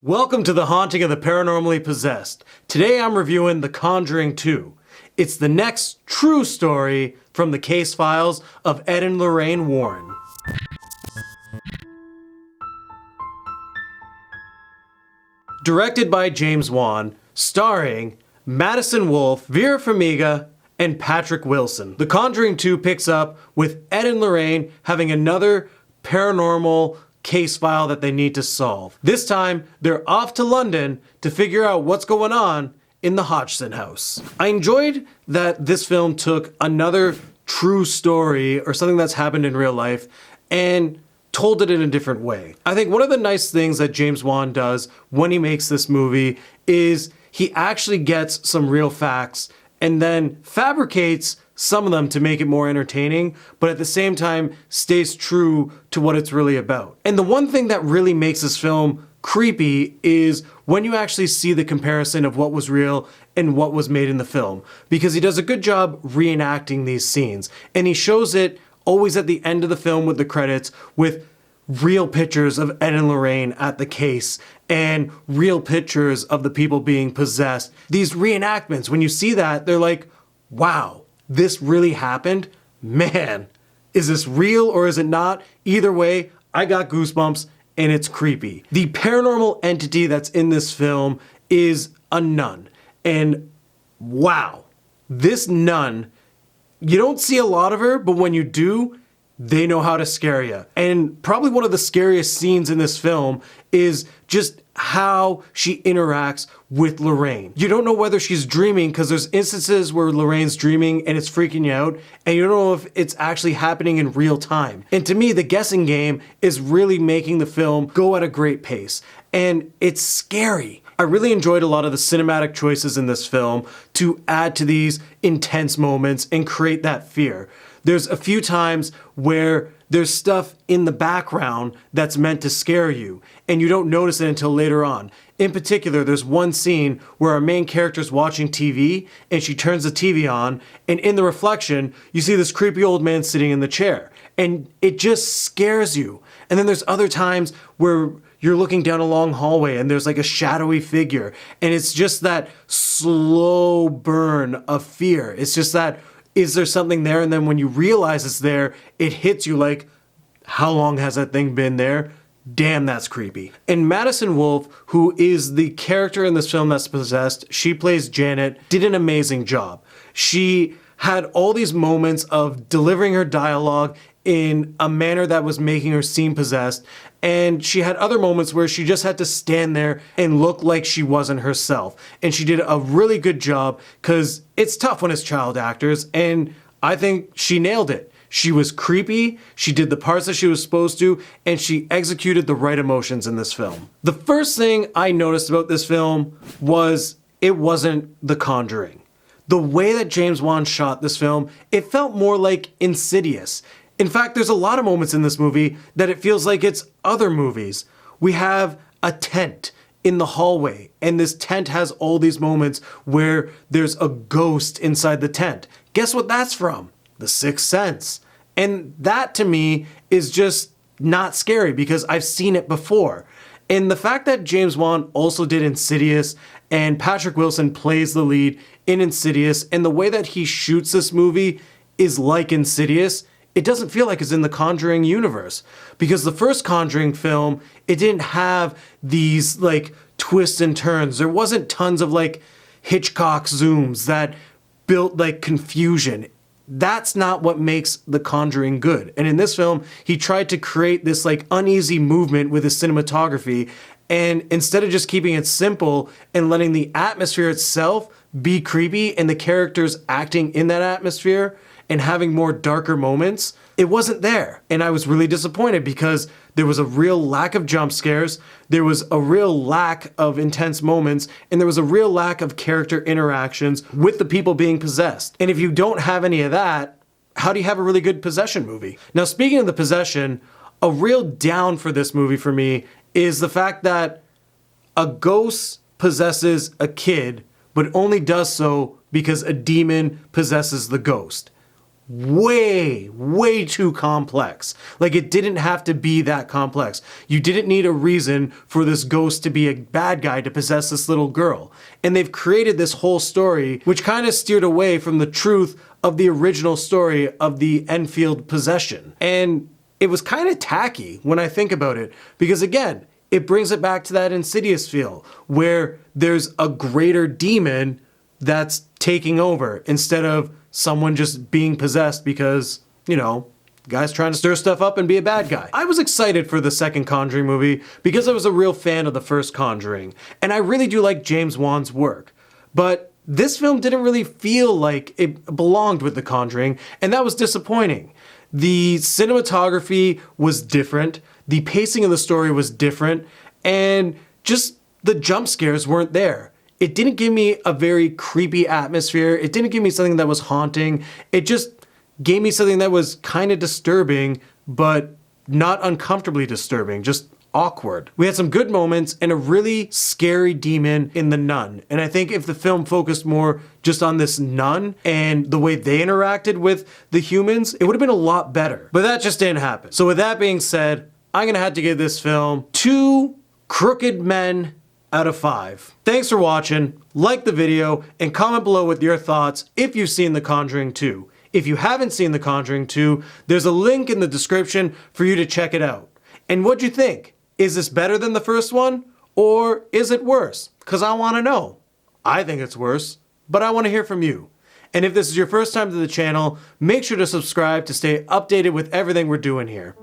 Welcome to the haunting of the paranormally possessed. Today I'm reviewing The Conjuring 2. It's the next true story from the case files of Ed and Lorraine Warren. Directed by James Wan, starring Madison Wolfe, Vera Farmiga, and Patrick Wilson. The Conjuring 2 picks up with Ed and Lorraine having another paranormal case file that they need to solve. This time, they're off to London to figure out what's going on in the Hodgson house. I enjoyed that this film took another true story or something that's happened in real life and told it in a different way. I think one of the nice things that James Wan does when he makes this movie is he actually gets some real facts and then fabricates some of them to make it more entertaining, but at the same time stays true to what it's really about. And the one thing that really makes this film creepy is when you actually see the comparison of what was real and what was made in the film, because he does a good job reenacting these scenes, and he shows it always at the end of the film with the credits with real pictures of Ed and Lorraine at the case and real pictures of the people being possessed. These reenactments, when you see that, they're like, wow, this really happened? Man, is this real or is it not? Either way, I got goosebumps and it's creepy. The paranormal entity that's in this film is a nun. And wow, this nun, you don't see a lot of her, but when you do, they know how to scare you. And probably one of the scariest scenes in this film is just how she interacts with Lorraine. You don't know whether she's dreaming because there's instances where Lorraine's dreaming and it's freaking you out, and you don't know if it's actually happening in real time. And to me, the guessing game is really making the film go at a great pace. And it's scary. I really enjoyed a lot of the cinematic choices in this film to add to these intense moments and create that fear. There's a few times where there's stuff in the background that's meant to scare you, and you don't notice it until later on. In particular, there's one scene where our main character's watching TV, and she turns the TV on, and in the reflection, you see this creepy old man sitting in the chair, and it just scares you. And then there's other times where you're looking down a long hallway and there's like a shadowy figure, and it's just that slow burn of fear. It's just that, is there something there? And then when you realize it's there, it hits you like, how long has that thing been there? Damn, that's creepy. And Madison Wolfe, who is the character in this film that's possessed, she plays Janet, did an amazing job. She had all these moments of delivering her dialogue in a manner that was making her seem possessed, and she had other moments where she just had to stand there and look like she wasn't herself. And she did a really good job, because it's tough when it's child actors, and I think she nailed it. She was creepy, she did the parts that she was supposed to, and she executed the right emotions in this film. The first thing I noticed about this film was it wasn't The Conjuring. The way that James Wan shot this film, it felt more like Insidious. In fact, there's a lot of moments in this movie that it feels like it's other movies. We have a tent in the hallway, and this tent has all these moments where there's a ghost inside the tent. Guess what that's from? The Sixth Sense. And that to me is just not scary because I've seen it before. And the fact that James Wan also did Insidious and Patrick Wilson plays the lead in Insidious, and the way that he shoots this movie is like Insidious, it doesn't feel like it's in the Conjuring universe. Because the first Conjuring film, it didn't have these like twists and turns. There wasn't tons of like Hitchcock zooms that built like confusion. That's not what makes The Conjuring good. And in this film, he tried to create this like uneasy movement with his cinematography, and instead of just keeping it simple and letting the atmosphere itself be creepy and the characters acting in that atmosphere and having more darker moments, it wasn't there. And I was really disappointed because there was a real lack of jump scares, there was a real lack of intense moments, and there was a real lack of character interactions with the people being possessed. And if you don't have any of that, how do you have a really good possession movie? Now, speaking of the possession, a real down for this movie for me is the fact that a ghost possesses a kid, but only does so because a demon possesses the ghost. way too complex. Like, it didn't have to be that complex. You didn't need a reason for this ghost to be a bad guy to possess this little girl. And they've created this whole story which kind of steered away from the truth of the original story of the Enfield possession. And it was kind of tacky when I think about it, because again, it brings it back to that Insidious feel, where there's a greater demon that's taking over instead of someone just being possessed because, you know, guy's trying to stir stuff up and be a bad guy. I was excited for the second Conjuring movie because I was a real fan of the first Conjuring, and I really do like James Wan's work. But this film didn't really feel like it belonged with the Conjuring, and that was disappointing. The cinematography was different, the pacing of the story was different, and just the jump scares weren't there. It didn't give me a very creepy atmosphere. It didn't give me something that was haunting. It just gave me something that was kind of disturbing, but not uncomfortably disturbing, just awkward. We had some good moments and a really scary demon in the nun. And I think if the film focused more just on this nun and the way they interacted with the humans, it would have been a lot better. But that just didn't happen. So with that being said, I'm gonna have to give this film 2 crooked men out of 5. Thanks for watching, like the video, and comment below with your thoughts if you've seen The Conjuring 2. If you haven't seen The Conjuring 2, there's a link in the description for you to check it out. And what'd you think? Is this better than the first one? Or is it worse? Because I want to know. I think it's worse, but I want to hear from you. And if this is your first time to the channel, make sure to subscribe to stay updated with everything we're doing here.